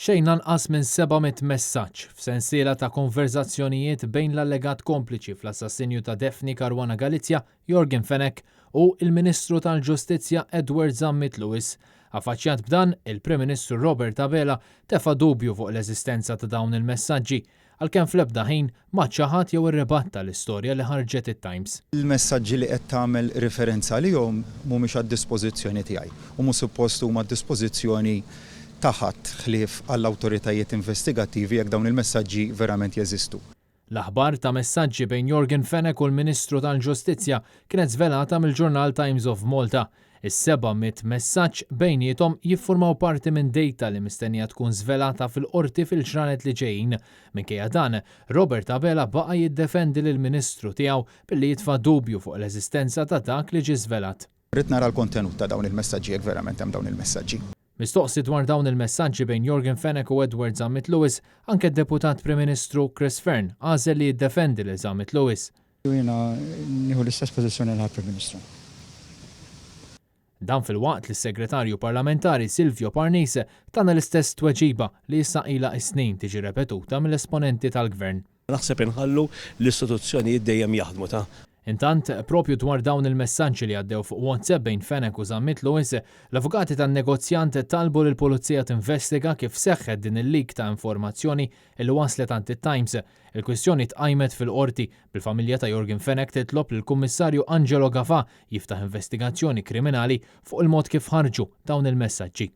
Xejn anqas minn 700 messaġġ f'sensiela ta' konverzazzjonijiet bejn l-allegat kompliċi fl-assassinju ta' Daphne Caruana Galizia, Jorgen Fenek, u il-Ministru tal-Ġustizzja Edward Zammit Lewis. Affaċċjat b'dan, il-Prim Ministru Robert Abela tefa' dubju fuq l-eżistenza ta' dawn il-messaġġi, għalkemm fl-ebda ħin ma ċaħat jew irribatta l-istorja li ħarġet it-Times. Il-messaġġi li qed tagħmel referenza għalihom mhumiex għad-dispożizzjoni tiegħi u mhux suppost huma d-dispożizzjoni taħat ħlief għall-awtoritajiet investigattivi jekk dawn il-messaġġi verament jeżistu. L-aħbar ta' messaġġi bejn Jorgen Fenek u l-Ministru tal-Ġustizzja kienet żvelata mill-ġurnal Times of Malta. Is-700 messaġġ bejniethom jiffurmaw parti minn dejta li mistennija tkun żvelata fil-qorti fil-ġranet li ġejjin. Minkejja dan, Robert Abela baqa' jiddefendi lill-Ministru tiegħu billi jitfa' dubju fuq l-eżistenza ta' dak li ġie żvelat. Rid nara l-kontenut ta' dawn il-messaġġi jekk verament hemm dawn il-messaġġi. Mistoqsi dwar dawn il-messaġġi bejn Jorgen Fenek u Edward Zammit Lewis, anke d-Deputat Prim Ministru Chris Fearn għażel li jiddefendi lil Zammit Lewis. Jiena nieħu l-istess pożizzjoni bħall-Prim Ministru. Dan fil-waqt li s-Segretarju Parlamentari Silvio Parnese tana l-istess tweġiba li issa ilha snin tiġi repetuta mill-esponenti tal-Gvern. Naħseb inħallu l-istituzzjonijiet dejjem jaħdmu ta'. Intant, propju dwar dawn il-messaġġi li għaddew fuq WhatsApp bejn Fenek u Zammit Lewis, l-avukati tan-negozjant talbu lill-Pulizija tinvestiga kif seħħet din il-lik ta' informazzjoni li waslet għand it-Times. Il-kwistjoni tqajmet fil-qorti bil-familja ta' Jorgen Fenek titlob lill-Kummissarju Angelo Gafà jiftaħ investigazzjoni kriminali fuq il-mod kif ħarġu dawn il-messaġġi.